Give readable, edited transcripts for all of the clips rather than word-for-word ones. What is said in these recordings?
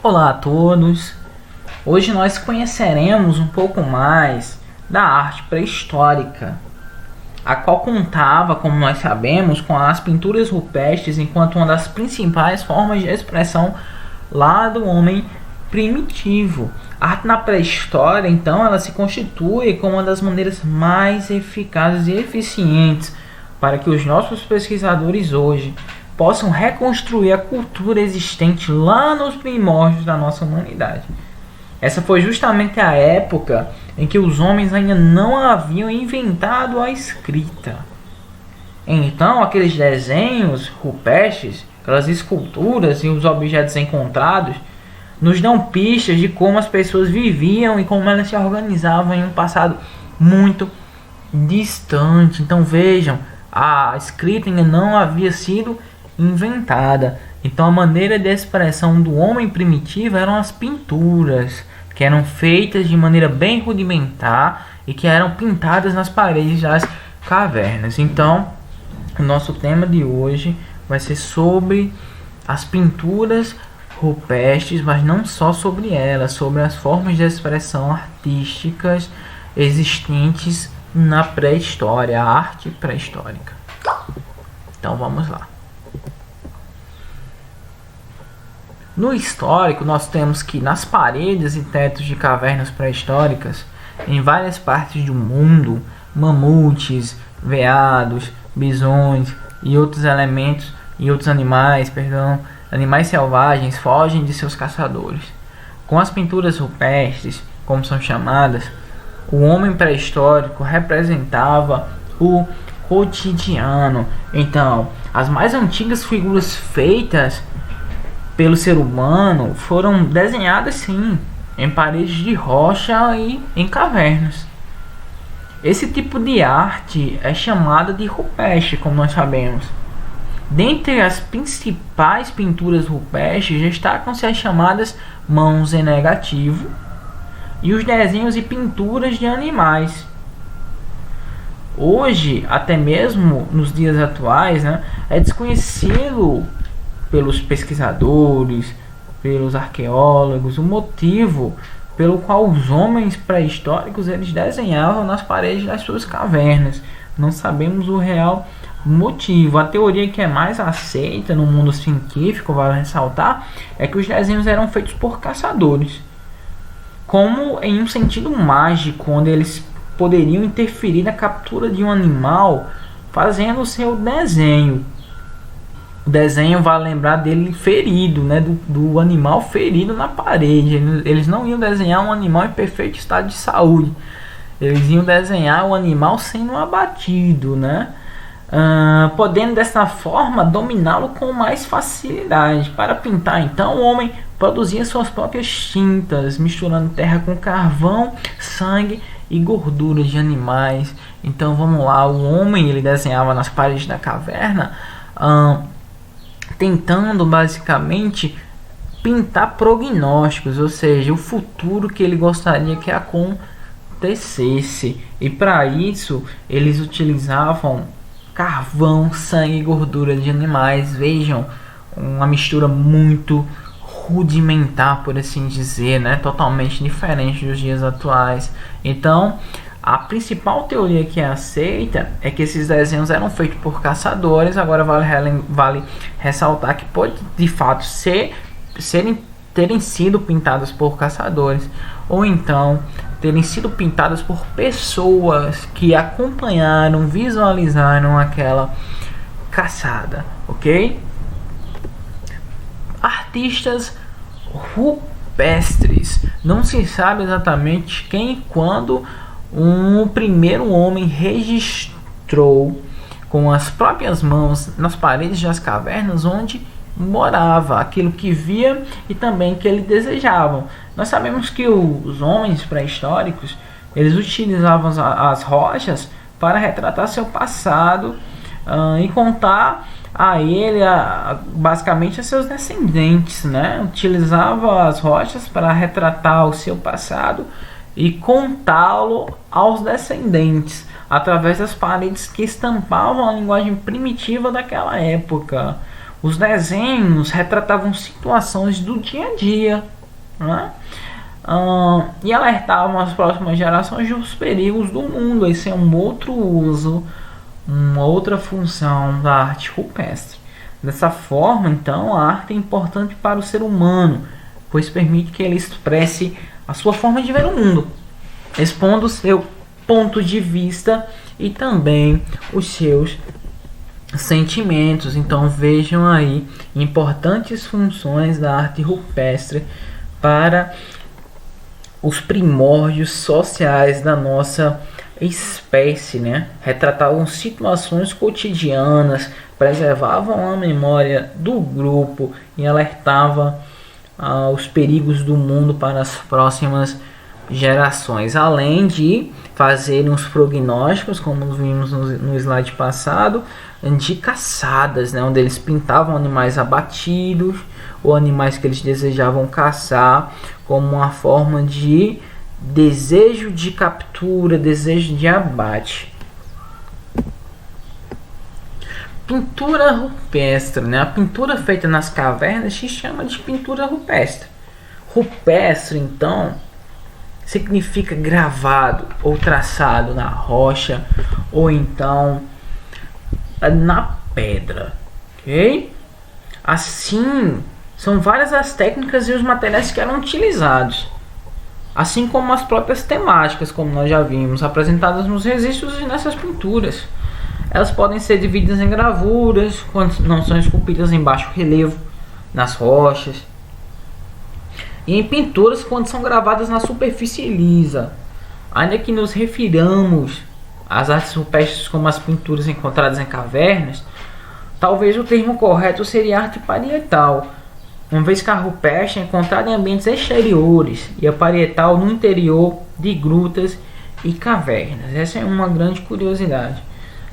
Olá a todos! Hoje nós conheceremos um pouco mais da arte pré-histórica, a qual contava, como nós sabemos, com as pinturas rupestres enquanto uma das principais formas de expressão lá do homem primitivo. A arte na pré-história, então, ela se constitui como uma das maneiras mais eficazes e eficientes para que os nossos pesquisadores hoje possam reconstruir a cultura existente lá nos primórdios da nossa humanidade. Essa foi justamente a época em que os homens ainda não haviam inventado a escrita. Então, aqueles desenhos rupestres, aquelas esculturas e os objetos encontrados nos dão pistas de como as pessoas viviam e como elas se organizavam em um passado muito distante. Então vejam, a escrita ainda não havia sido inventada. Então a maneira de expressão do homem primitivo eram as pinturas, que eram feitas de maneira bem rudimentar e que eram pintadas nas paredes das cavernas. Então o nosso tema de hoje vai ser sobre as pinturas rupestres, mas não só sobre elas, sobre as formas de expressão artísticas existentes na pré-história, a arte pré-histórica. Então vamos lá. No histórico, nós temos que nas paredes e tetos de cavernas pré-históricas, em várias partes do mundo, mamutes, veados, bisões e outros animais selvagens fogem de seus caçadores. Com as pinturas rupestres, como são chamadas, o homem pré-histórico representava o cotidiano. Então, as mais antigas figuras feitas pelo ser humano foram desenhadas sim em paredes de rocha e em cavernas. Esse tipo de arte é chamada de rupestre, como nós sabemos. Dentre as principais pinturas rupestres destacam-se as chamadas mãos em negativo e os desenhos e pinturas de animais. Hoje, até mesmo nos dias atuais, é desconhecido pelos pesquisadores, pelos arqueólogos, o motivo pelo qual os homens pré-históricos eles desenhavam nas paredes das suas cavernas. Não sabemos o real motivo. A teoria que é mais aceita no mundo científico, vale ressaltar, é que os desenhos eram feitos por caçadores, como em um sentido mágico, onde eles poderiam interferir na captura de um animal fazendo o seu desenho. O desenho vai lembrar dele ferido, do animal ferido na parede. Eles não iam desenhar um animal em perfeito estado de saúde. Eles iam desenhar o animal sendo abatido, podendo dessa forma dominá-lo com mais facilidade. Para pintar, então, o homem produzia suas próprias tintas, misturando terra com carvão, sangue e gorduras de animais. Então vamos lá, o homem ele desenhava nas paredes da caverna, tentando basicamente pintar prognósticos, ou seja, o futuro que ele gostaria que acontecesse. E para isso eles utilizavam carvão, sangue e gordura de animais. Vejam, uma mistura muito rudimentar, por assim dizer, totalmente diferente dos dias atuais. Então a principal teoria que é aceita é que esses desenhos eram feitos por caçadores. Agora vale ressaltar que pode de fato terem sido pintadas por caçadores, ou então terem sido pintadas por pessoas que acompanharam, visualizaram aquela caçada, ok? Artistas rupestres. Não se sabe exatamente quem e quando um primeiro homem registrou com as próprias mãos nas paredes das cavernas onde morava, aquilo que via e também que ele desejava. Nós sabemos que os homens pré-históricos eles utilizavam as rochas para retratar seu passado e contar a ele basicamente a seus descendentes, Utilizava as rochas para retratar o seu passado e contá-lo aos descendentes através das paredes que estampavam a linguagem primitiva daquela época. Os desenhos retratavam situações do dia a dia, né? E alertavam as próximas gerações dos perigos do mundo. Esse é um outro uso, uma outra função da arte rupestre. Dessa forma, então, a arte é importante para o ser humano, pois permite que ele expresse a sua forma de ver o mundo, expondo o seu ponto de vista e também os seus sentimentos. Então vejam aí importantes funções da arte rupestre para os primórdios sociais da nossa espécie, né? Retratavam situações cotidianas, preservavam a memória do grupo e alertavam os perigos do mundo para as próximas gerações, além de fazerem os prognósticos, como vimos no slide passado, de caçadas, né, onde eles pintavam animais abatidos ou animais que eles desejavam caçar, como uma forma de desejo de captura, desejo de abate. Pintura rupestre, né? A pintura feita nas cavernas se chama de pintura rupestre. Rupestre, então, significa gravado ou traçado na rocha ou então na pedra, ok? Assim, são várias as técnicas e os materiais que eram utilizados, assim como as próprias temáticas, como nós já vimos, apresentadas nos registros e nessas pinturas. Elas podem ser divididas em gravuras, quando não são esculpidas em baixo relevo, nas rochas, e em pinturas quando são gravadas na superfície lisa. Ainda que nos refiramos às artes rupestres como as pinturas encontradas em cavernas, talvez o termo correto seria arte parietal, uma vez que a rupestre é encontrada em ambientes exteriores e a parietal no interior de grutas e cavernas. Essa é uma grande curiosidade.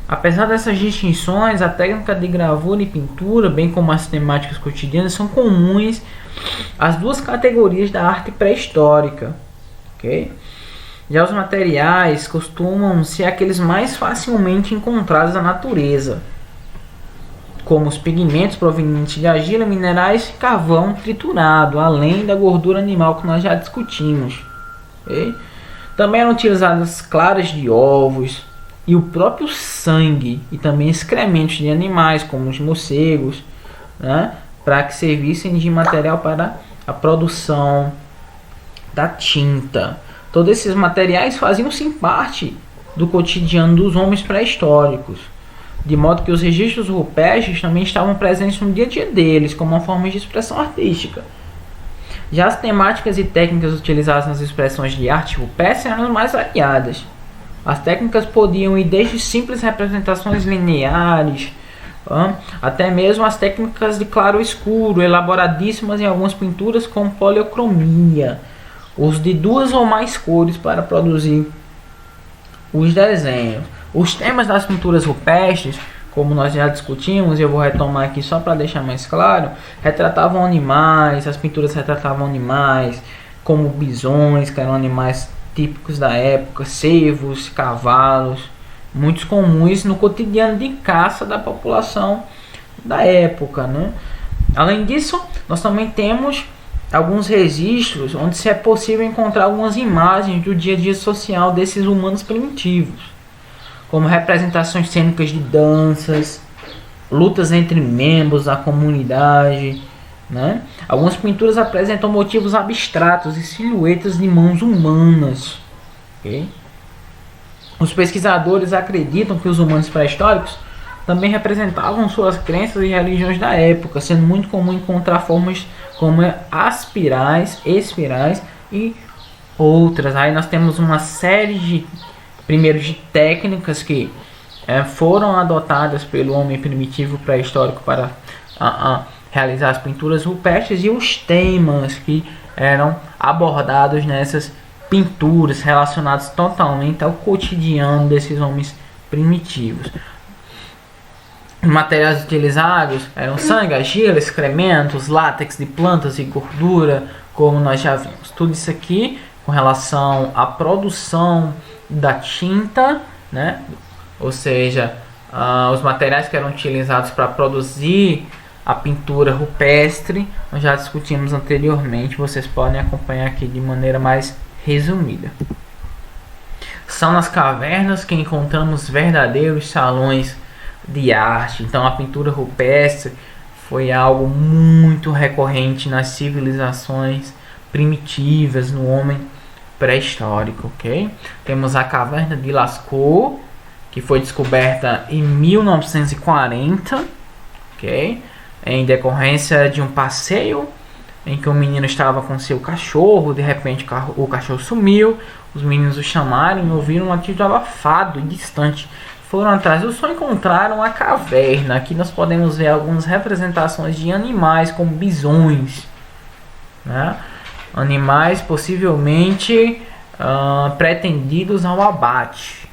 Apesar dessas distinções, a técnica de gravura e pintura, bem como as temáticas cotidianas, são comuns às duas categorias da arte pré-histórica, ok? Já os materiais costumam ser aqueles mais facilmente encontrados na natureza, como os pigmentos provenientes de argila, minerais e carvão triturado, além da gordura animal que nós já discutimos, ok? Também eram utilizadas claras de ovos e o próprio sangue e também excrementos de animais, como os morcegos, né, para que servissem de material para a produção da tinta. Todos esses materiais faziam sim parte do cotidiano dos homens pré-históricos, de modo que os registros rupestres também estavam presentes no dia a dia deles, como uma forma de expressão artística. Já as temáticas e técnicas utilizadas nas expressões de arte rupestre eram as mais variadas. As técnicas podiam ir desde simples representações lineares, até mesmo as técnicas de claro escuro, elaboradíssimas em algumas pinturas com poliocromia, uso de duas ou mais cores para produzir os desenhos. Os temas das pinturas rupestres, como nós já discutimos, eu vou retomar aqui só para deixar mais claro, retratavam animais, as pinturas retratavam animais como bisões, que eram animais típicos da época, cervos, cavalos, muito comuns no cotidiano de caça da população da época, né? Além disso, nós também temos alguns registros onde se é possível encontrar algumas imagens do dia a dia social desses humanos primitivos, como representações cênicas de danças, lutas entre membros da comunidade, né? Algumas pinturas apresentam motivos abstratos e silhuetas de mãos humanas, okay? Os pesquisadores acreditam que os humanos pré-históricos também representavam suas crenças e religiões da época, sendo muito comum encontrar formas como espirais e outras. Aí nós temos uma série de técnicas que foram adotadas pelo homem primitivo pré-histórico para realizar as pinturas rupestres, e os temas que eram abordados nessas pinturas relacionados totalmente ao cotidiano desses homens primitivos. Os materiais utilizados eram sangue, argila, excrementos, látex de plantas e gordura, como nós já vimos. Tudo isso aqui com relação à produção da tinta, né? Ou seja, os materiais que eram utilizados para produzir a pintura rupestre, nós já discutimos anteriormente, vocês podem acompanhar aqui de maneira mais resumida. São nas cavernas que encontramos verdadeiros salões de arte. Então a pintura rupestre foi algo muito recorrente nas civilizações primitivas, no homem pré-histórico, ok? Temos a caverna de Lascaux, que foi descoberta em 1940, ok? Em decorrência de um passeio em que o menino estava com seu cachorro, de repente o cachorro sumiu, os meninos o chamaram e ouviram um latido abafado e distante. Foram atrás do som e encontraram a caverna. Aqui nós podemos ver algumas representações de animais como bisões, né? Animais possivelmente pretendidos ao abate.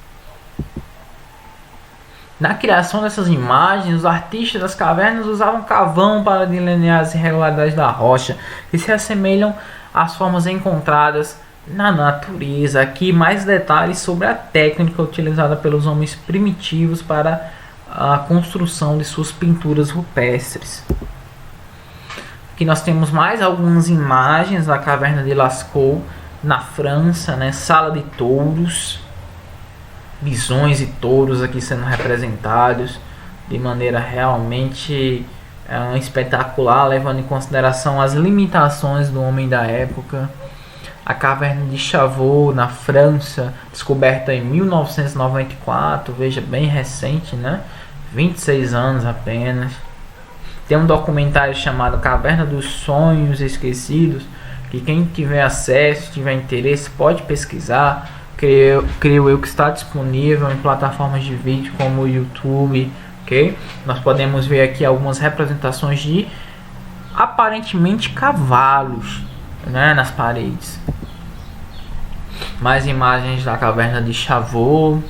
Na criação dessas imagens, os artistas das cavernas usavam carvão para delinear as irregularidades da rocha, que se assemelham às formas encontradas na natureza. Aqui mais detalhes sobre a técnica utilizada pelos homens primitivos para a construção de suas pinturas rupestres. Aqui nós temos mais algumas imagens da caverna de Lascaux na França, né? Sala de touros, bisões e touros aqui sendo representados de maneira realmente espetacular, levando em consideração as limitações do homem da época. A caverna de Chauvet na França, descoberta em 1994, veja, bem recente, né? 26 anos apenas. Tem um documentário chamado Caverna dos Sonhos Esquecidos, que quem tiver acesso, tiver interesse, pode pesquisar. Creio eu que está disponível em plataformas de vídeo como o YouTube, ok? Nós podemos ver aqui algumas representações de aparentemente cavalos, né, nas paredes. Mais imagens da caverna de Chauvet.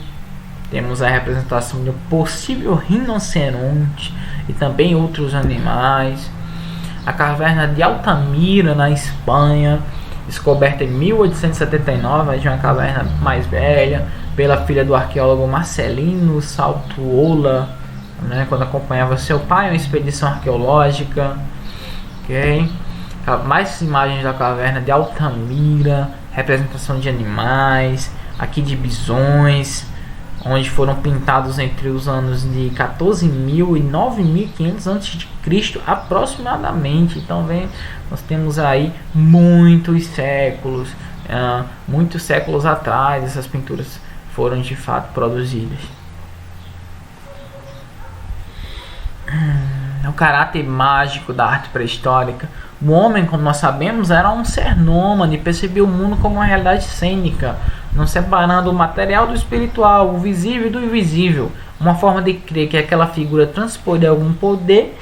Temos a representação de um possível rinoceronte e também outros animais. A caverna de Altamira na Espanha, descoberta em 1879, de uma caverna mais velha, pela filha do arqueólogo Marcelino Saltuola, né, quando acompanhava seu pai em uma expedição arqueológica. Ok? Mais imagens da caverna de Altamira, representação de animais, aqui de bisões, onde foram pintados entre os anos de 14.000 e 9.500 a.C. aproximadamente. Então nós temos aí muitos séculos atrás essas pinturas foram de fato produzidas. O caráter mágico da arte pré-histórica. O homem, como nós sabemos, era um ser nômade, percebia o mundo como uma realidade cênica, não separando o material do espiritual, o visível do invisível. Uma forma de crer que aquela figura transporta algum poder,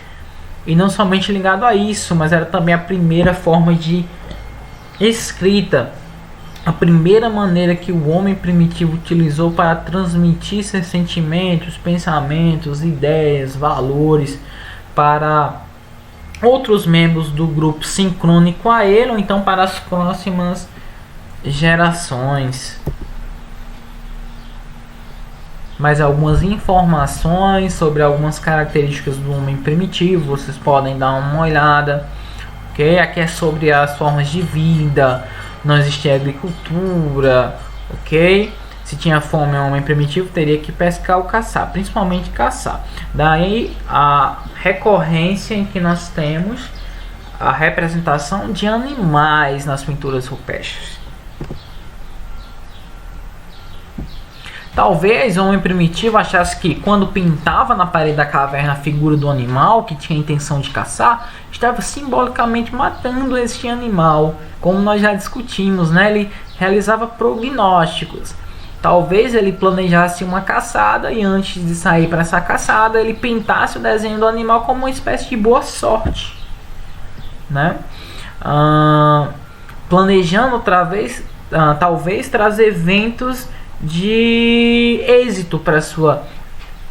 e não somente ligado a isso, mas era também a primeira forma de escrita, a primeira maneira que o homem primitivo utilizou para transmitir seus sentimentos, pensamentos, ideias, valores para outros membros do grupo sincrônico a ele, ou então para as próximas gerações. Mais algumas informações sobre algumas características do homem primitivo, vocês podem dar uma olhada, ok? Aqui é sobre as formas de vida, não existia agricultura, ok? Se tinha fome, o homem primitivo teria que pescar ou caçar, principalmente caçar. Daí a recorrência em que nós temos a representação de animais nas pinturas rupestres. Talvez o homem primitivo achasse que quando pintava na parede da caverna a figura do animal que tinha a intenção de caçar, estava simbolicamente matando esse animal, como nós já discutimos, né? Ele realizava prognósticos. Talvez ele planejasse uma caçada e antes de sair para essa caçada ele pintasse o desenho do animal como uma espécie de boa sorte, né? Planejando talvez trazer eventos de êxito para sua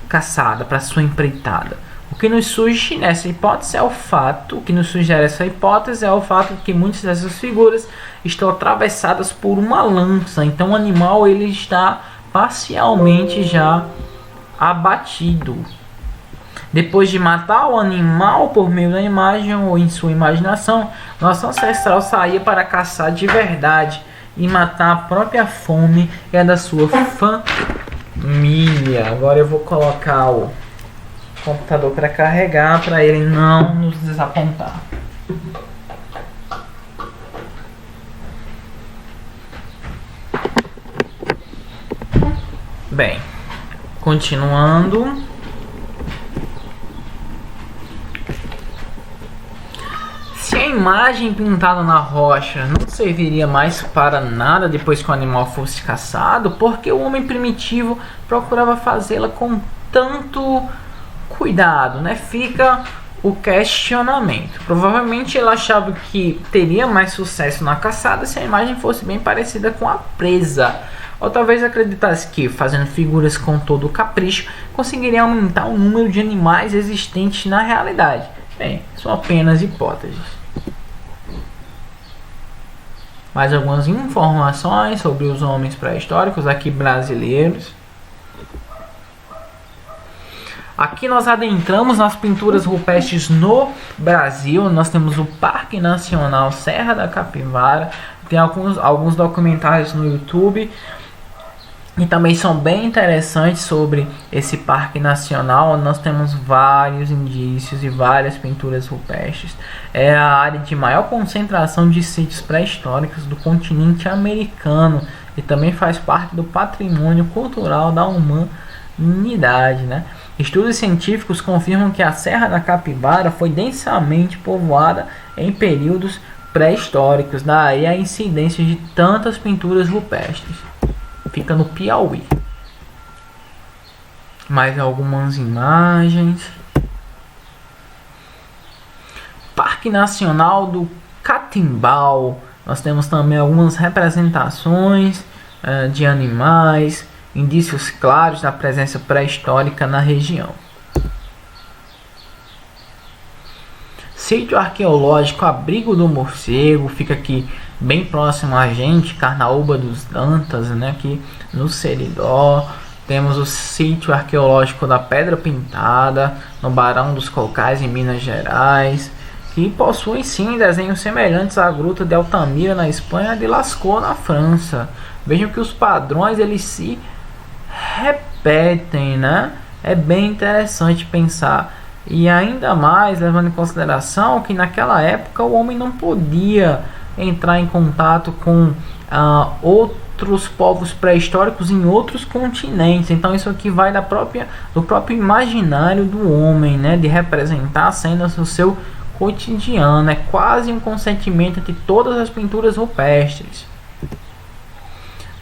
caçada, para sua empreitada. O que nos surge nessa hipótese é o fato, o que nos sugere essa hipótese é o fato de que muitas dessas figuras estão atravessadas por uma lança. Então o animal ele está parcialmente já abatido. Depois de matar o animal por meio da imagem ou em sua imaginação, nosso ancestral saía para caçar de verdade e matar a própria fome e a da sua família. Agora eu vou colocar o computador para carregar para ele não nos desapontar. Bem, continuando. Se a imagem pintada na rocha não serviria mais para nada depois que o animal fosse caçado, porque o homem primitivo procurava fazê-la com tanto cuidado, né? Fica o questionamento. Provavelmente ele achava que teria mais sucesso na caçada se a imagem fosse bem parecida com a presa. Ou talvez acreditasse que, fazendo figuras com todo o capricho, conseguiria aumentar o número de animais existentes na realidade. Bem, são apenas hipóteses. Mais algumas informações sobre os homens pré-históricos aqui brasileiros. Aqui nós adentramos nas pinturas rupestres no Brasil. Nós temos o Parque Nacional Serra da Capivara. Tem alguns documentários no YouTube e também são bem interessantes sobre esse parque nacional. Nós temos vários indícios e várias pinturas rupestres. É a área de maior concentração de sítios pré-históricos do continente americano e também faz parte do patrimônio cultural da humanidade, né? Estudos científicos confirmam que a Serra da Capivara foi densamente povoada em períodos pré-históricos, daí a incidência de tantas pinturas rupestres. Fica no Piauí. Mais algumas imagens. Parque Nacional do Catimbau. Nós temos também algumas representações de animais, indícios claros da presença pré-histórica na região. Sítio arqueológico Abrigo do Morcego, fica aqui bem próximo a gente, Carnaúba dos Dantas, né, aqui no Seridó. Temos o sítio arqueológico da Pedra Pintada, no Barão dos Cocais, em Minas Gerais, que possui sim desenhos semelhantes à Gruta de Altamira na Espanha e de Lascaux na França. Vejam que os padrões eles se repetem, né? É bem interessante pensar. E ainda mais levando em consideração que naquela época o homem não podia entrar em contato com outros povos pré-históricos em outros continentes. Então isso aqui vai do próprio imaginário do homem, né? De representar cenas do seu cotidiano. É quase um consentimento entre todas as pinturas rupestres.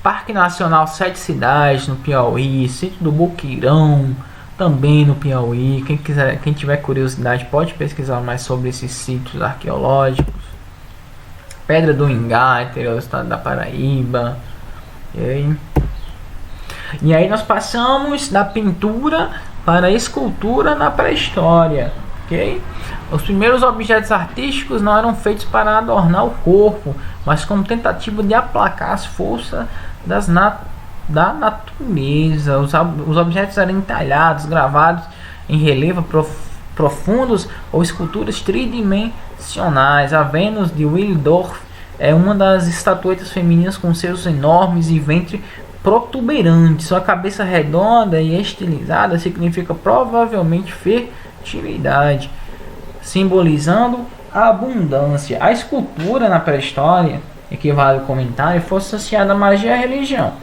Parque Nacional Sete Cidades no Piauí, Sítio do Boqueirão também no Piauí. Quem tiver curiosidade pode pesquisar mais sobre esses sítios arqueológicos. Pedra do Ingá, interior do estado da Paraíba. E aí nós passamos da pintura para a escultura na pré-história. Okay? Os primeiros objetos artísticos não eram feitos para adornar o corpo, mas como tentativa de aplacar as forças da natureza. Os objetos eram entalhados, gravados em relevo profundos ou esculturas tridimensionais. A Vênus de Willendorf é uma das estatuetas femininas com seios enormes e ventre protuberante. Sua cabeça redonda e estilizada significa provavelmente fertilidade, simbolizando a abundância. A escultura na pré-história, equivale ao comentário, foi associada à magia e à religião,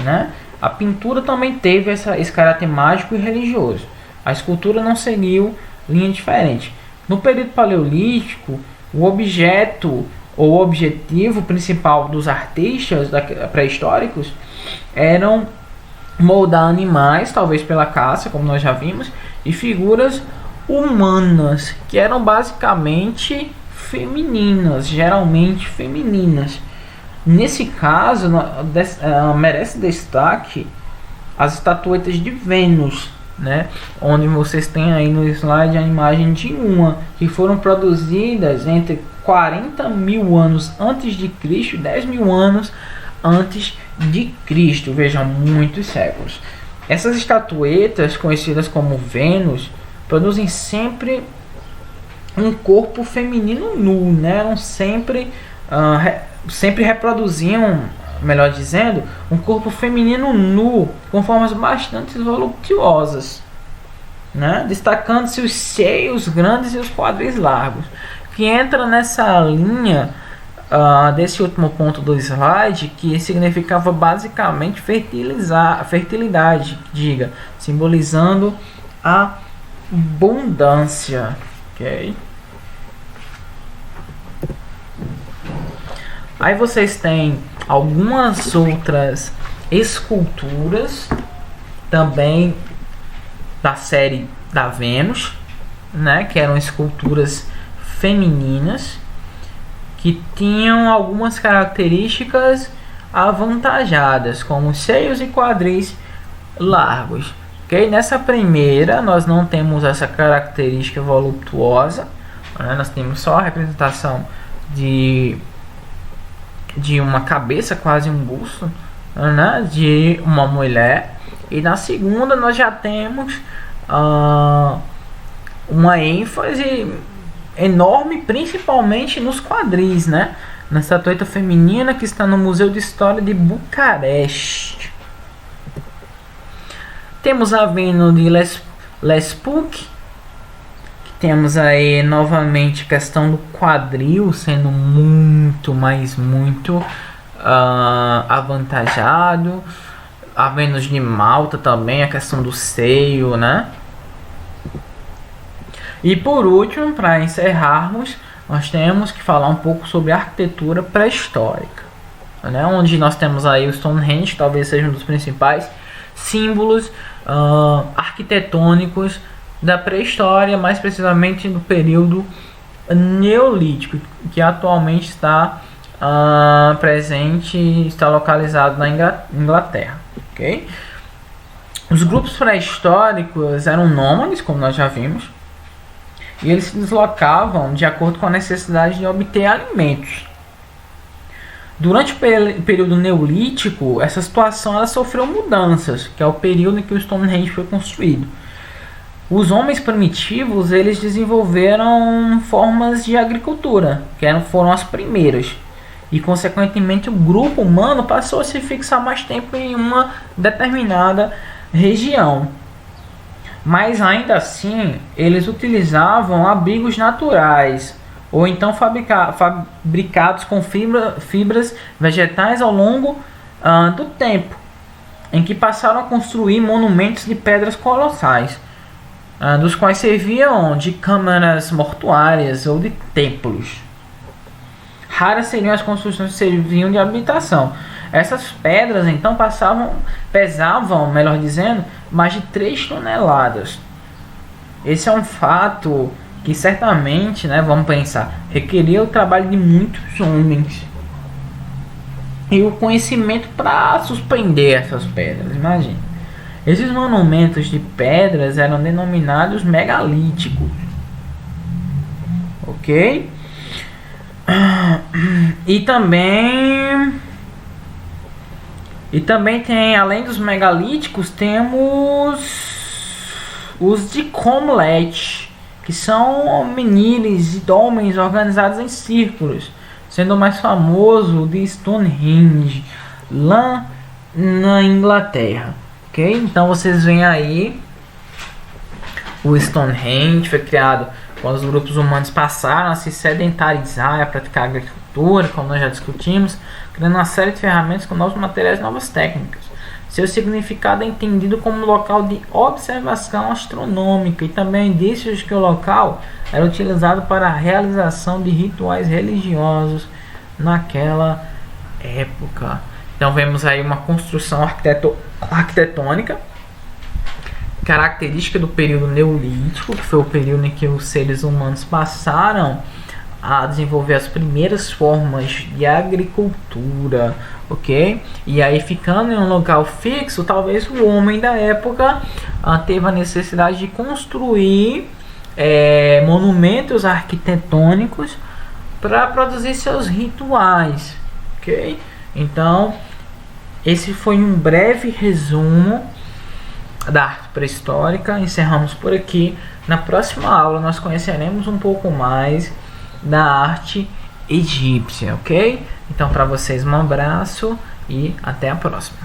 né? A pintura também teve esse caráter mágico e religioso. A escultura não seguiu linha diferente. No período paleolítico, o objeto ou o objetivo principal dos artistas pré-históricos eram moldar animais, talvez pela caça, como nós já vimos, e figuras humanas, que eram basicamente femininas, geralmente femininas. Nesse caso, merece destaque as estatuetas de Vênus, né? Onde vocês têm aí no slide a imagem de uma, que foram produzidas entre 40 mil anos antes de Cristo e 10 mil anos antes de Cristo. Vejam, muitos séculos. Essas estatuetas, conhecidas como Vênus, produzem sempre um corpo feminino nu, né? Eram sempre reproduziam, melhor dizendo, um corpo feminino nu com formas bastante voluptuosas, né? Destacando-se os seios grandes e os quadris largos, que entra nessa linha desse último ponto do slide, que significava basicamente fertilidade, diga, simbolizando a abundância, ok? Aí vocês têm algumas outras esculturas também da série da Vênus, né, que eram esculturas femininas que tinham algumas características avantajadas, como seios e quadris largos. Okay? Nessa primeira, nós não temos essa característica voluptuosa, né? Nós temos só a representação de uma cabeça, quase um busto, né? De uma mulher. E na segunda, nós já temos uma ênfase enorme, principalmente nos quadris, né? Na estatueta feminina que está no Museu de História de Bucareste. Temos a Vênus de Lespuc, que temos aí novamente a questão do quadril sendo muito, mas muito avantajado. A Vênus de Malta também, a questão do seio, né? E por último, para encerrarmos, nós temos que falar um pouco sobre a arquitetura pré-histórica, né? Onde nós temos aí o Stonehenge, que talvez seja um dos principais símbolos arquitetônicos da pré-história, mais precisamente do período neolítico, que atualmente está presente, está localizado na Inglaterra, ok? Os grupos pré-históricos eram nômades, como nós já vimos, e eles se deslocavam de acordo com a necessidade de obter alimentos. Durante o período neolítico, essa situação ela sofreu mudanças, que é o período em que o Stonehenge foi construído. Os homens primitivos eles desenvolveram formas de agricultura, que foram as primeiras, e consequentemente o grupo humano passou a se fixar mais tempo em uma determinada região. Mas ainda assim, eles utilizavam abrigos naturais, ou então fabricados com fibras vegetais ao longo do tempo, em que passaram a construir monumentos de pedras colossais, dos quais serviam de câmaras mortuárias ou de templos. Raras seriam as construções que serviam de habitação. Essas pedras então pesavam, melhor dizendo, mais de 3 toneladas. Esse é um fato que certamente, né, vamos pensar, requeria o trabalho de muitos homens e o conhecimento para suspender essas pedras. Imagine. Esses monumentos de pedras eram denominados megalíticos, ok? E também tem, além dos megalíticos, temos os de Cromlech, que são menires de homens organizados em círculos, sendo o mais famoso de Stonehenge, lá na Inglaterra, ok? Então vocês veem aí, o Stonehenge foi criado quando os grupos humanos passaram a se sedentarizar e a praticar agricultura, como nós já discutimos, criando uma série de ferramentas com novos materiais e novas técnicas. Seu significado é entendido como local de observação astronômica e também indícios de que o local era utilizado para a realização de rituais religiosos naquela época. Então vemos aí uma construção arquitetônica característica do período neolítico, que foi o período em que os seres humanos passaram a desenvolver as primeiras formas de agricultura, ok? E aí, ficando em um local fixo, talvez o homem da época teve a necessidade de construir monumentos arquitetônicos para produzir seus rituais, ok? Então, esse foi um breve resumo da arte pré-histórica. Encerramos por aqui. Na próxima aula nós conheceremos um pouco mais da arte egípcia, ok? Então para vocês um abraço e até a próxima.